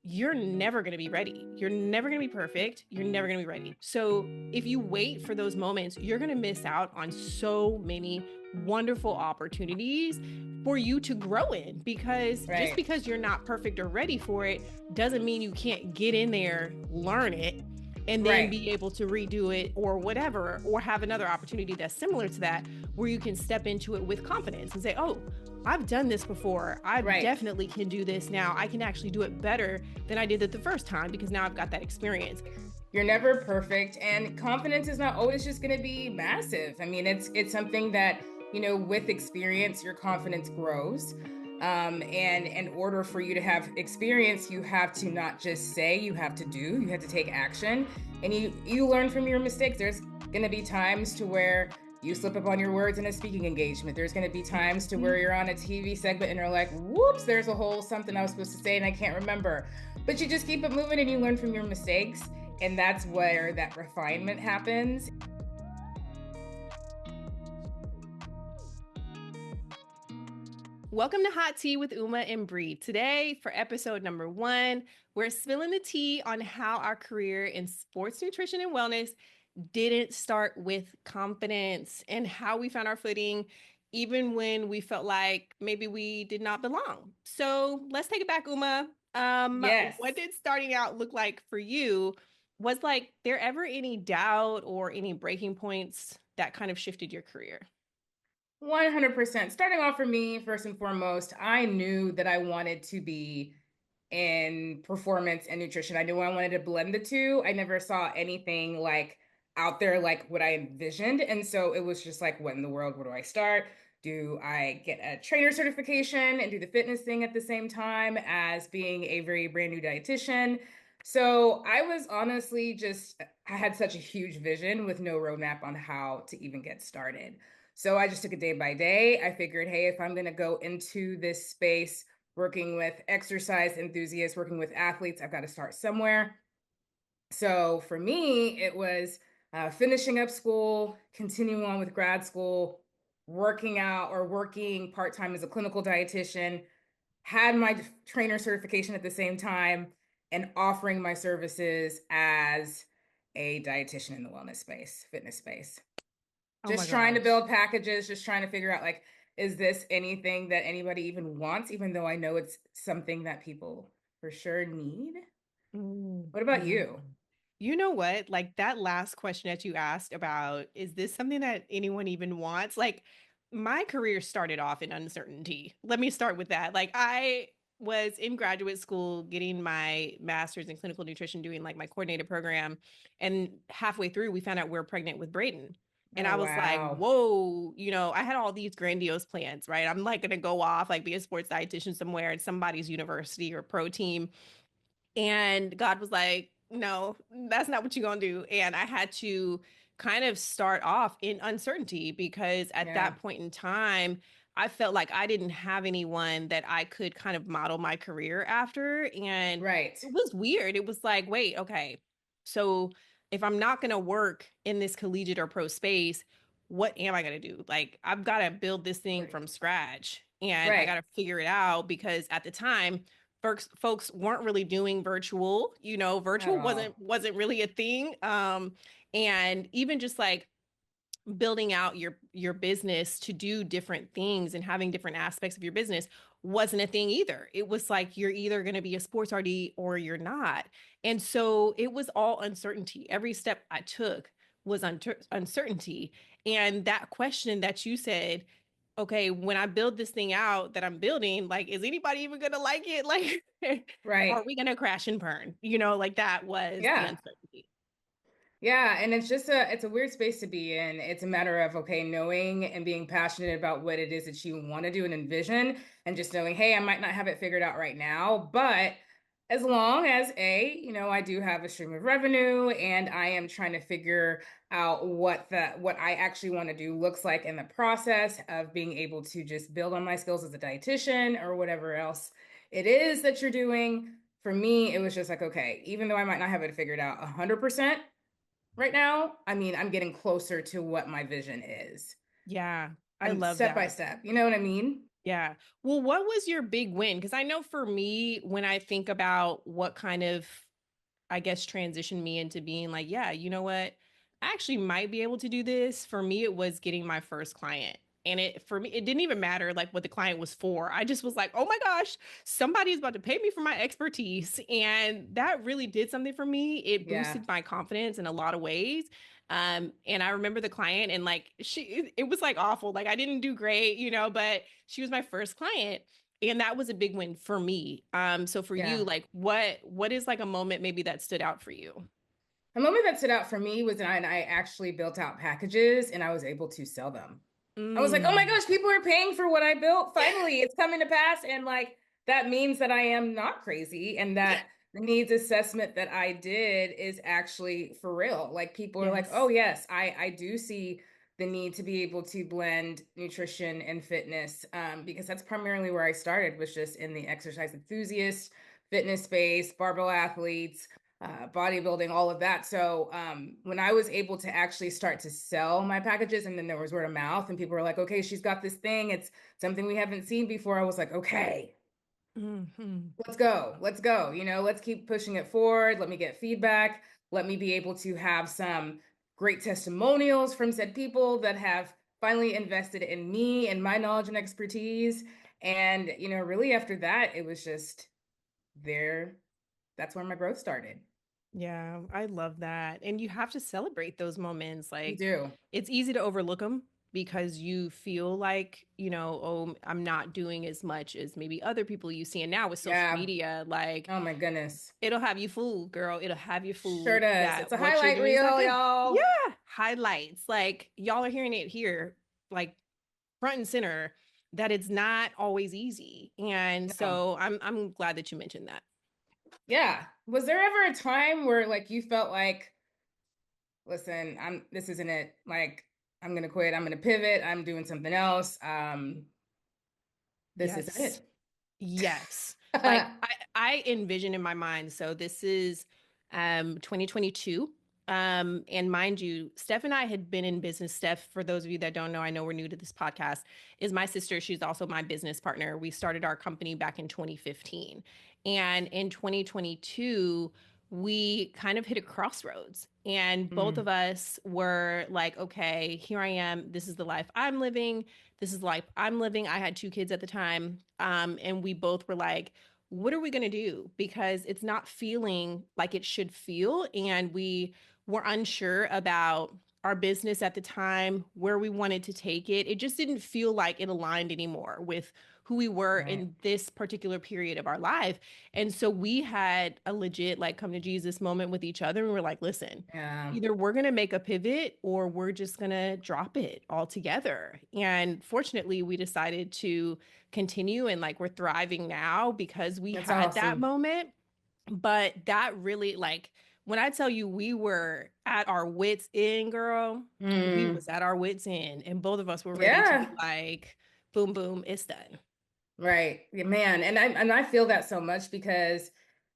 you're never going to be ready. You're never going to be perfect. You're never going to be ready. So if you wait for those moments, you're going to miss out on so many wonderful opportunities for you to grow in, because just Right. because you're not perfect or ready for it doesn't mean you can't get in there, learn it, and then Right. be able to redo it or whatever, or have another opportunity that's similar to that where you can step into it with confidence and say, oh, I've done this before. I Right. definitely can do this now. I can actually do it better than I did it the first time because now I've got that experience. You're never perfect, and confidence is not always just going to be massive. I mean, it's something that, with experience, your confidence grows. And in order for you to have experience, you have to not just say, you have to do, you have to take action, and you learn from your mistakes. There's going to be times to where you slip up on your words in a speaking engagement. There's going to be times to where you're on a TV segment and you're like, whoops, there's a whole something I was supposed to say and I can't remember. But you just keep it moving and you learn from your mistakes. And that's where that refinement happens. Welcome to Hot Tea with Uma and Bri. Today, for episode number 1, we're spilling the tea on how our career in sports nutrition and wellness didn't start with confidence, and how we found our footing even when we felt like maybe we did not belong. So let's take it back, Uma. Yes. What did starting out look like for you? Was like there ever any doubt or any breaking points that kind of shifted your career? 100%. Starting off for me, first and foremost, I knew that I wanted to be in performance and nutrition. I knew I wanted to blend the two. I never saw anything like out there like what I envisioned. And so it was just like, what in the world? Where do I start? Do I get a trainer certification and do the fitness thing at the same time as being a very brand new dietitian? So I was honestly I had such a huge vision with no roadmap on how to even get started. So I just took it day by day. I figured, hey, if I'm going to go into this space, working with exercise enthusiasts, working with athletes, I've got to start somewhere. So for me, it was finishing up school, continuing on with grad school, working out or working part time as a clinical dietitian, had my trainer certification at the same time, and offering my services as a dietitian in the wellness space, fitness space. Oh my Just trying to gosh. build packages, just trying to figure out like, is this anything that anybody even wants, even though I know it's something that people for sure need. What about Mm. you? You know what? Like that last question that you asked about, is this something that anyone even wants? Like my career started off in uncertainty. Let me start with that. Like I was in graduate school getting my master's in clinical nutrition, doing like my coordinated program. And halfway through, we found out we are pregnant with Brayden. And Oh, I was like, wow. whoa, I had all these grandiose plans, right? I'm like going to go off, like be a sports dietitian somewhere at somebody's university or pro team. And God was like, no, that's not what you're going to do. And I had to kind of start off in uncertainty, because at Yeah. that point in time, I felt like I didn't have anyone that I could kind of model my career after. And Right. it was weird. It was like, wait, okay. So if I'm not going to work in this collegiate or pro space, what am I going to do? Like, I've got to build this thing Right. from scratch, and I got Right. to figure it out, because at the time, folks weren't really doing virtual. At Virtual wasn't all. wasn't really a thing. And even just like building out your business to do different things and having different aspects of your business wasn't a thing either. It was like you're either going to be a sports RD or you're not. And so it was all uncertainty. Every step I took was uncertainty. And that question that you said, okay, when I build this thing out that I'm building, like, is anybody even gonna like it? Like, are Right. we gonna crash and burn? Like that was the Yeah. uncertainty. Yeah, and it's a weird space to be in. It's a matter of, okay, knowing and being passionate about what it is that you want to do and envision, and just knowing, hey, I might not have it figured out right now, but as long as I do have a stream of revenue and I am trying to figure out what I actually want to do looks like in the process of being able to just build on my skills as a dietitian or whatever else it is that you're doing. For me, it was just like, okay, even though I might not have it figured out 100%, right now, I mean, I'm getting closer to what my vision is. Yeah, I I'm love step by that. step. You know what I mean? Yeah. Well, what was your big win? Because I know for me, when I think about what kind of, I guess, transitioned me into being like, yeah, you know what? I actually might be able to do this. For me, it was getting my first client. And it for me, it didn't even matter like what the client was for. I just was like, oh my gosh, somebody is about to pay me for my expertise. And that really did something for me. It Yeah. boosted my confidence in a lot of ways. And I remember the client and like it was like awful. Like I didn't do great, but she was my first client. And that was a big win for me. So for you, Yeah. like what is like a moment maybe that stood out for you? A moment that stood out for me was when I actually built out packages and I was able to sell them. I was like, oh my Mm. gosh, people are paying for what I built. Finally, it's coming to pass. And like that means that I am not crazy and that the needs assessment that I did is actually for real. Like people are like, oh Yes. yes, I do see the need to be able to blend nutrition and fitness because that's primarily where I started was just in the exercise enthusiast, fitness space, barbell athletes, bodybuilding, all of that. So when I was able to actually start to sell my packages, and then there was word of mouth, and people were like, "Okay, she's got this thing. It's something we haven't seen before." I was like, "Okay, Hmm. let's go, let's go. Let's keep pushing it forward. Let me get feedback. Let me be able to have some great testimonials from said people that have finally invested in me and my knowledge and expertise." And really after that, it was just there. That's where my growth started. Yeah, I love that. And you have to celebrate those moments. You Like do. it's easy to overlook them because you feel like, oh, I'm not doing as much as maybe other people you see. And now with social Yeah. media, like Oh my goodness. it'll have you fooled, girl. It'll have you Sure fooled does. It's that a what you're highlight doing is not reel, good. y'all. Yeah, highlights. Like y'all are hearing it here, like front and center, that it's not always easy. And No. so I'm glad that you mentioned that. Yeah. Was there ever a time where like you felt like, listen, this isn't it. Like I'm gonna quit. I'm gonna pivot. I'm doing something else. This isn't Yes. it. Yes. Like I envision in my mind, so this is 2022. And mind you, Steph and I had been in business. Steph, for those of you that don't know, I know we're new to this podcast, is my sister. She's also my business partner. We started our company back in 2015. And in 2022, we kind of hit a crossroads. And both of Mm, us were like, okay, here I am. This is the life I'm living. This is the life I'm living. I had two kids at the time. And we both were like, what are we going to do? Because it's not feeling like it should feel. And we were unsure about our business at the time, where we wanted to take it. It just didn't feel like it aligned anymore with who we were right. in this particular period of our life. And so we had a legit like come to Jesus moment with each other. And we were like, listen, Yeah. either we're going to make a pivot or we're just going to drop it altogether. And fortunately, we decided to continue and like we're thriving now because we That's had that awesome. moment. But that really, like, when I tell you we were at our wits' end, girl, we Mm, was at our wits' end, and both of us were ready to be yeah. like, boom, boom, it's done. Right. Yeah, man. And I feel that so much because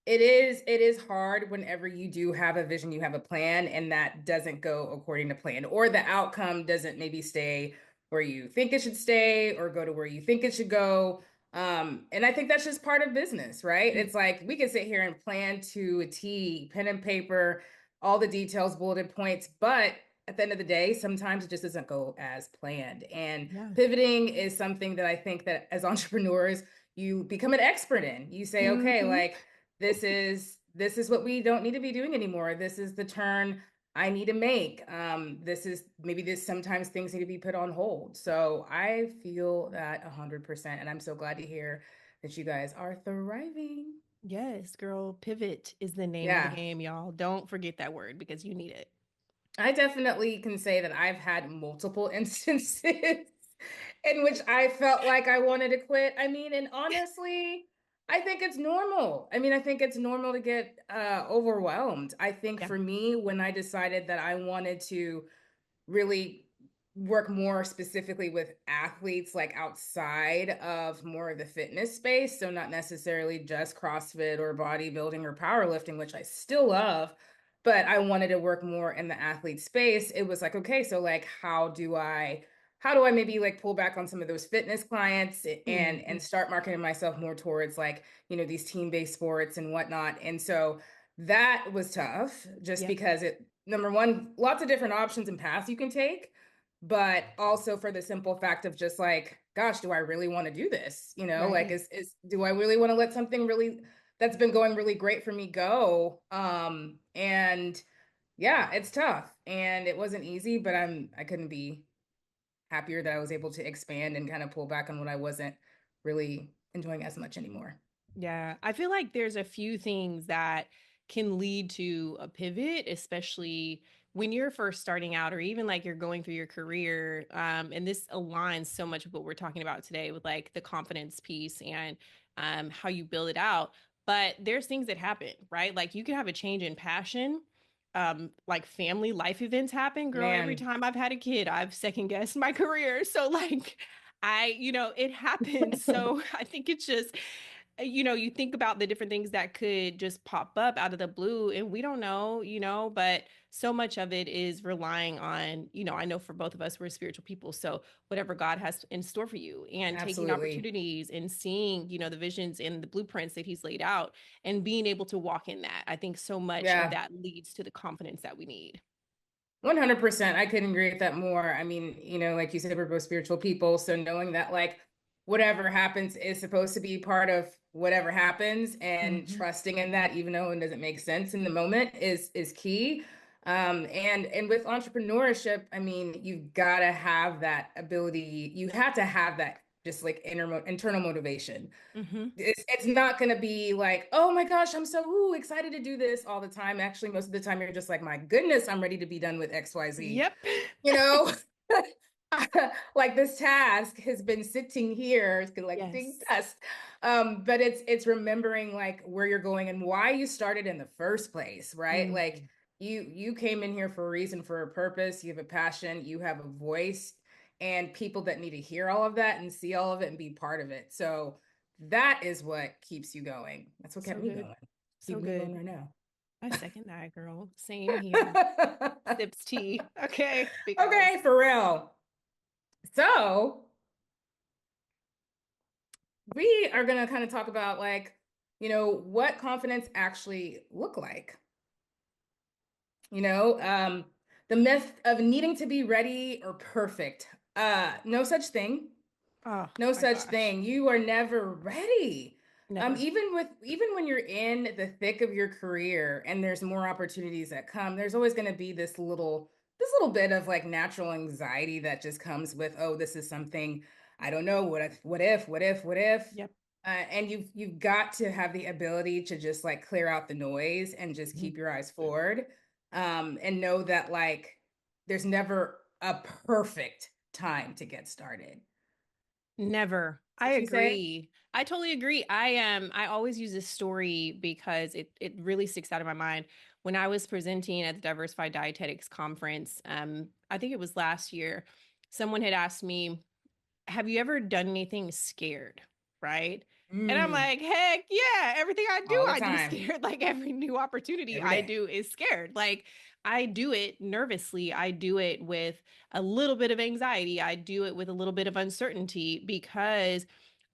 it is hard whenever you do have a vision, you have a plan, and that doesn't go according to plan, or the outcome doesn't maybe stay where you think it should stay or go to where you think it should go. And I think that's just part of business, right? Mm. It's like we can sit here and plan to a T, pen and paper, all the details, bulleted points, but at the end of the day, sometimes it just doesn't go as planned. And Yeah. pivoting is something that I think that as entrepreneurs, you become an expert in. You say, okay, Hmm. like this is what we don't need to be doing anymore. This is the turn I need to make. This is maybe this sometimes things need to be put on hold. So I feel that 100%. And I'm so glad to hear that you guys are thriving. Yes, girl, pivot is the name of the Yeah. game, y'all. Don't forget that word because you need it. I definitely can say that I've had multiple instances in which I felt like I wanted to quit. I mean, and honestly, I think it's normal. I mean, I think it's normal to get overwhelmed. I think Yeah. for me, when I decided that I wanted to really work more specifically with athletes like outside of more of the fitness space. So not necessarily just CrossFit or bodybuilding or powerlifting, which I still love, but I wanted to work more in the athlete space. It was like, okay, so like how do I how do I maybe like pull back on some of those fitness clients and Mhm. start marketing myself more towards like, these team-based sports and whatnot. And so that was tough just Yep. because it, number one, lots of different options and paths you can take, but also for the simple fact of just like, gosh, do I really want to do this? Like Right. do I really want to let something really that's been going really great for me go? And yeah, it's tough and it wasn't easy, but I couldn't be happier that I was able to expand and kind of pull back on what I wasn't really enjoying as much anymore. Yeah, I feel like there's a few things that can lead to a pivot, especially when you're first starting out or even like you're going through your career. And this aligns so much with what we're talking about today with like the confidence piece and how you build it out. But there's things that happen, right? Like you can have a change in passion. Like family life events happen, girl. Every Man. time I've had a kid, I've second guessed my career. So like it happens. So I think it's just you think about the different things that could just pop up out of the blue and we don't know, but so much of it is relying on, I know for both of us, we're spiritual people. So whatever God has in store for you and taking Absolutely. opportunities and seeing, the visions and the blueprints that he's laid out and being able to walk in that. I think so much of Yeah. that leads to the confidence that we need. 100%. I couldn't agree with that more. I mean, like you said, we're both spiritual people. So knowing that, like, whatever happens is supposed to be part of whatever happens and Hmm. trusting in that, even though it doesn't make sense in the moment is key. And with entrepreneurship, I mean, you've got to have that ability. You have to have that just like internal motivation. Hmm. It's not going to be like, oh my gosh, I'm so excited to do this all the time. Actually, most of the time, you're just like, my goodness, I'm ready to be done with XYZ. Yep. You know, like this task has been sitting here collecting Yes. dust. But it's remembering like where you're going and why you started in the first place, right? Like Mhm. you came in here for a reason, for a purpose. You have a passion, you have a voice, and people that need to hear all of that and see all of it and be part of it. So that is what keeps you going. That's what kept So me good. going. So Keeping me going good. right now. I second that, girl. Same here. Sips tea. Okay. Because Okay, for real. So we are going to kind of talk about like, what confidence actually look like. You know, the myth of needing to be ready or perfect. No such thing. oh No my such gosh. thing. You are never ready. Never. Even when you're in the thick of your career and there's more opportunities that come, there's always going to be this little bit of like natural anxiety that just comes with, oh, this is something I don't know. What if? Yep. And you've got to have the ability to just like clear out the noise and just Mhm. keep your eyes forward, and know that like there's never a perfect time to get started. Never. I Would you say? agree. I totally agree. I always use this story because it really sticks out in my mind. When I was presenting at the Diversified Dietetics conference, I think it was last year, someone had asked me, have you ever done anything scared? Right. And I'm Mm, like, heck yeah, everything all the I do time, scared. Like every new opportunity every I day. do is scared. Like I do it nervously. I do it with a little bit of anxiety. I do it with a little bit of uncertainty because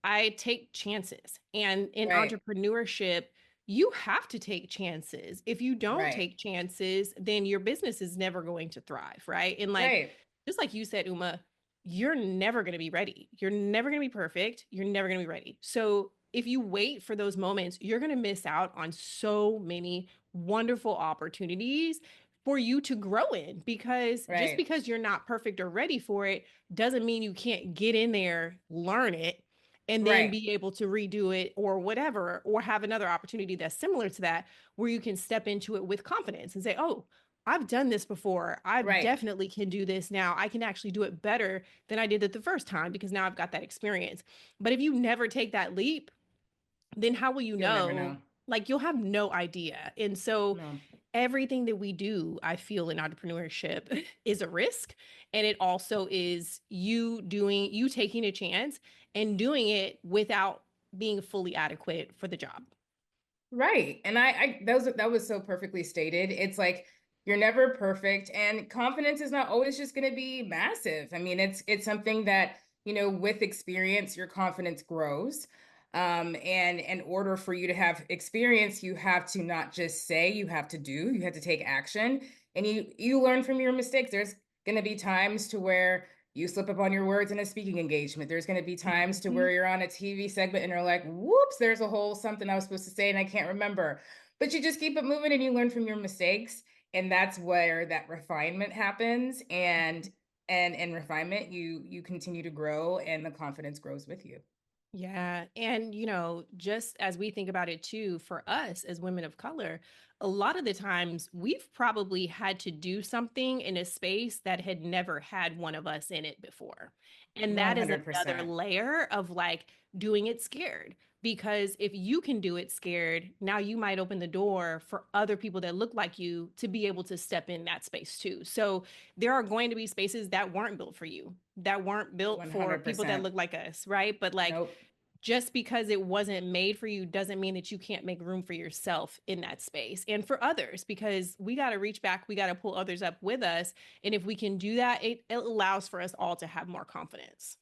I take chances. And in Right, entrepreneurship, you have to take chances. If you don't right, take chances, then your business is never going to thrive. Right. And like, right, just like you said, Uma, you're never going to be ready. You're never going to be perfect. You're never going to be ready. So if you wait for those moments, you're going to miss out on so many wonderful opportunities for you to grow in because just right, because you're not perfect or ready for it doesn't mean you can't get in there, learn it, and then right, be able to redo it or whatever, or have another opportunity that's similar to that where you can step into it with confidence and say, oh, I've done this before. I right. definitely can do this now. I can actually do it better than I did it the first time because now I've got that experience. But if you never take that leap, then how will you You'll never know? know. Like you'll have no idea. And so No. everything that we do, I feel in entrepreneurship is a risk. And it also is you taking a chance and doing it without being fully adequate for the job. Right. And that was so perfectly stated. It's like You're never perfect, and confidence is not always just going to be massive. I mean, it's something that, with experience, your confidence grows. And in order for you to have experience, you have to not just say, you have to do, you have to take action, and you learn from your mistakes. There's going to be times to where you slip up on your words in a speaking engagement. There's going to be times to Mhm. where you're on a TV segment and you're like, whoops, there's a whole something I was supposed to say and I can't remember. But you just keep it moving and you learn from your mistakes. And that's where that refinement happens. And refinement, you continue to grow and the confidence grows with you. Yeah. And, just as we think about it too, for us as women of color, a lot of the times we've probably had to do something in a space that had never had one of us in it before. And that is another 100%. layer of like doing it scared. Because if you can do it scared, now you might open the door for other people that look like you to be able to step in that space too. So there are going to be spaces that weren't built for you, that weren't built for people that 100%. look like us, right? But like, Nope. just because it wasn't made for you doesn't mean that you can't make room for yourself in that space and for others, because we got to reach back, we got to pull others up with us. And if we can do that, it allows for us all to have more confidence.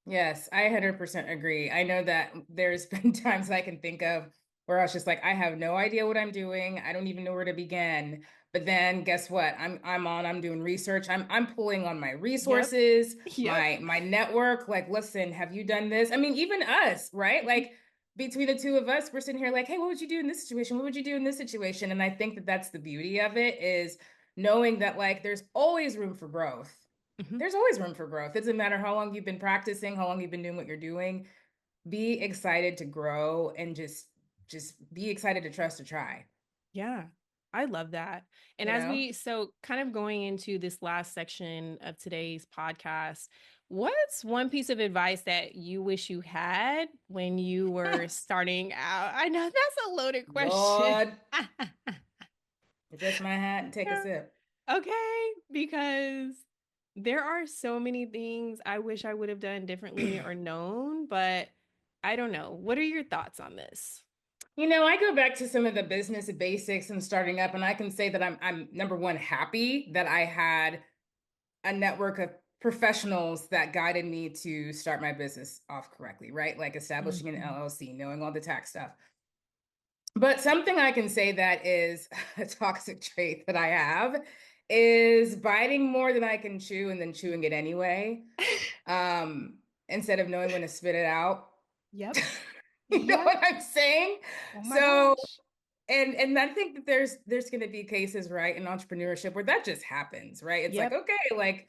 Yes, I 100% agree. I know that there's been times I can think of where I was just like, I have no idea what I'm doing. I don't even know where to begin. But then guess what? I'm doing research. I'm pulling on my Yep. resources, Yep. my network. Like, listen, have you done this? I mean, even us, right? Like between the two of us, we're sitting here like, hey, what would you do in this situation? What would you do in this situation? And I think that that's the beauty of it, is knowing that like there's always room for growth. Hmm. There's always room for growth. It doesn't matter how long you've been practicing, how long you've been doing what you're doing. Be excited to grow and just be excited to trust to try, Yeah, I love that. And you as know? we, so kind of going into this last section of today's podcast, what's one piece of advice that you wish you had when you were starting out? I know that's a loaded question. Lord, adjust my hat and take a Yeah. sip. Okay, because there are so many things I wish I would have done differently or known, but I don't know. What are your thoughts on this? I go back to some of the business basics and starting up, and I can say that I'm number one happy that I had a network of professionals that guided me to start my business off correctly, right? Like establishing an Mhm. LLC, knowing all the tax stuff. But something I can say that is a toxic trait that I have is biting more than I can chew and then chewing it anyway. Instead of knowing when to spit it out. Yep. You know Yep. what I'm saying? Oh my So, gosh. and I think that there's going to be cases, right, in entrepreneurship where that just happens, right? It's like, Yep. okay, like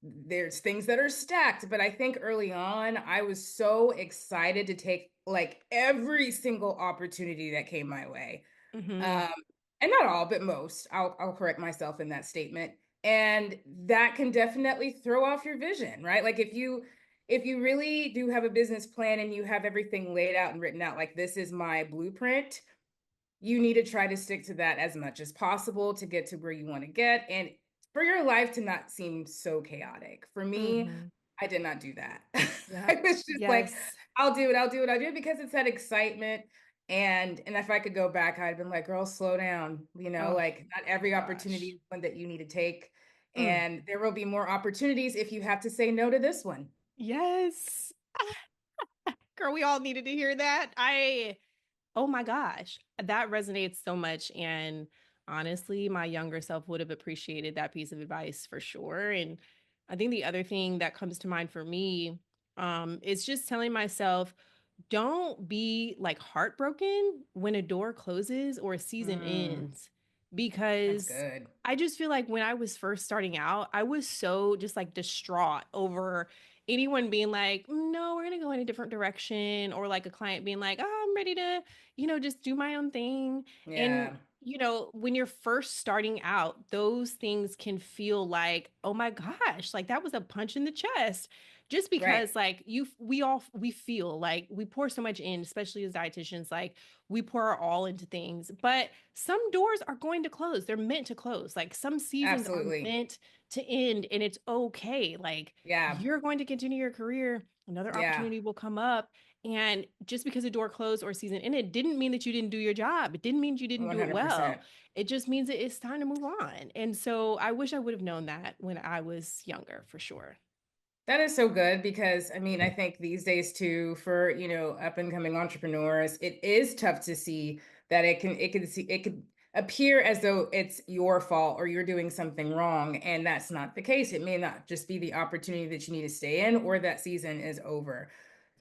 there's things that are stacked, but I think early on I was so excited to take like every single opportunity that came my way. Hmm. Um, and not all, but most. I'll correct myself in that statement. And that can definitely throw off your vision, right? Like if you really do have a business plan and you have everything laid out and written out, like this is my blueprint, you need to try to stick to that as much as possible to get to where you want to get and for your life to not seem so chaotic. For me, Hmm. I did not do that. Yep. I was just like, Yes. I'll do it, I'll do it, I'll do it because it's that excitement. And if I could go back, I'd been like, girl, slow down. Oh Like not my every opportunity gosh. is one that you need to take. Mm. And there will be more opportunities if you have to say no to this one. Yes. Girl, we all needed to hear that. Oh my gosh, that resonates so much. And honestly, my younger self would have appreciated that piece of advice for sure. And I think the other thing that comes to mind for me is just telling myself, don't be like heartbroken when a door closes or a season Mm, ends, that's because good. I just feel like when I was first starting out, I was so just like distraught over anyone being like, no, we're going to go in a different direction. Or like a client being like, oh, I'm ready to, just do my own thing. And, Yeah, when you're first starting out, those things can feel like, oh my gosh, like that was a punch in the chest, just right. because like we feel like we pour so much in, especially as dietitians, like we pour our all into things, but some doors are going to close. They're meant to close. Like some seasons are Absolutely. meant to end, and it's okay. Like Yeah. you're going to continue your career, another Yeah. opportunity will come up, And just because a door closed or a season ended didn't mean that you didn't do your job. It didn't mean you didn't do it well. 100%. It just means that it's time to move on. And so I wish I would have known that when I was younger, for sure. That is so good because I think these days too, for up and coming entrepreneurs, it is tough to see that it could appear as though it's your fault or you're doing something wrong, and that's not the case. It may not just be the opportunity that you need to stay in, or that season is over.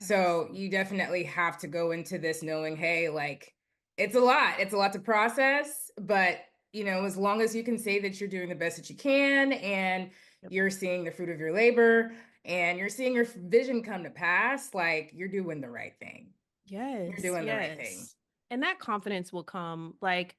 Facts. So you definitely have to go into this knowing, hey, like it's a lot. It's a lot to process, but as long as you can say that you're doing the best that you can and Yep. you're seeing the fruit of your labor and you're seeing your vision come to pass, like you're doing the right thing. You're Yes, doing the right thing. yes. And that confidence will come like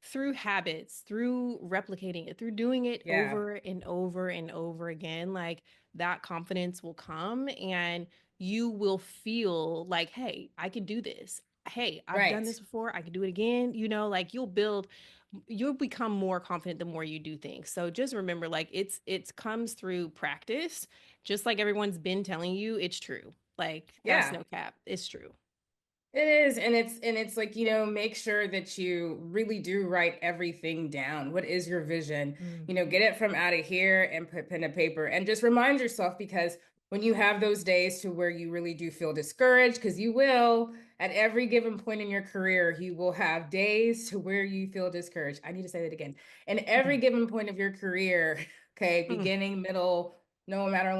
through habits, through replicating it, through doing it Yeah. over and over and over again. Like that confidence will come and you will feel like, hey, I can do this. Hey, I've done Right. this before. I can do it again. Like you'll become more confident the more you do things. So just remember, like it's comes through practice, just like everyone's been telling you, it's true. Like that's Yeah. no cap. It's true. It is, and it's like, make sure that you really do write everything down. What is your vision? Get Mhm. it from out of here and put pen to paper and just remind yourself, because when you have those days to where you really do feel discouraged, because you will at every given point in your career, you will have days to where you feel discouraged. I need to say that again. In every Mhm. given point of your career, okay, Mm. beginning, middle, no matter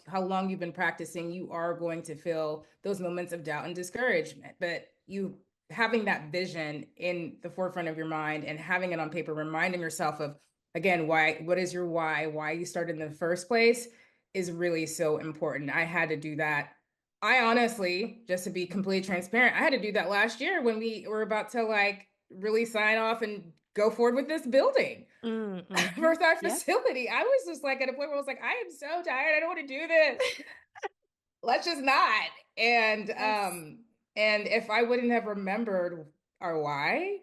how long you've been practicing, you are going to feel those moments of doubt and discouragement. But you having that vision in the forefront of your mind and having it on paper, reminding yourself of, again, what is your why you started in the first place, is really so important. I had to do that. I honestly, just to be completely transparent, I had to do that last year when we were about to like really sign off and go forward with this building Mm, mhm. for our Yeah. facility. I was just like at a point where I was like, I am so tired. I don't want to do this. Let's just not. And Yes. um, and if I wouldn't have remembered our why,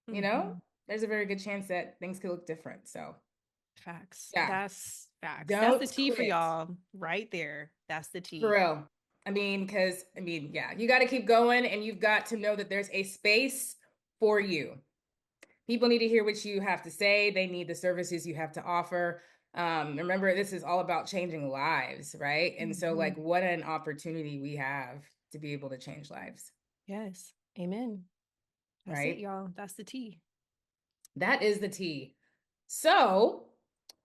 you know, Mhm. there's a very good chance that things could look different. So Facts. yeah, That's facts. That's the don't tea for quit. y'all right there. That's the For tea. real. Because yeah, you got to keep going and you've got to know that there's a space for you. People need to hear what you have to say. They need the services you have to offer. Remember, this is all about changing lives, right? And so, like, Mhm. what an opportunity we have to be able to change lives, Yes. Amen. That's it, right? y'all. That's the tea. That is the tea. So,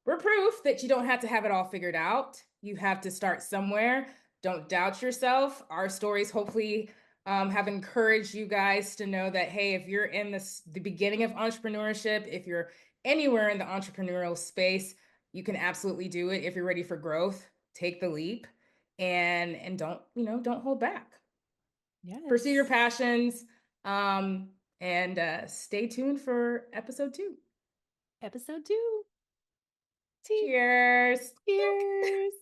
we're proof that you don't have to have it all figured out. You have to start somewhere. Don't doubt yourself. Our stories hopefully have encouraged you guys to know that, hey, if you're in the beginning of entrepreneurship, if you're anywhere in the entrepreneurial space, you can absolutely do it. If you're ready for growth, take the leap and don't hold back. Pursue your Yes. passions, um, and stay tuned for episode 2. Episode 2. Tea. Cheers. Cheers.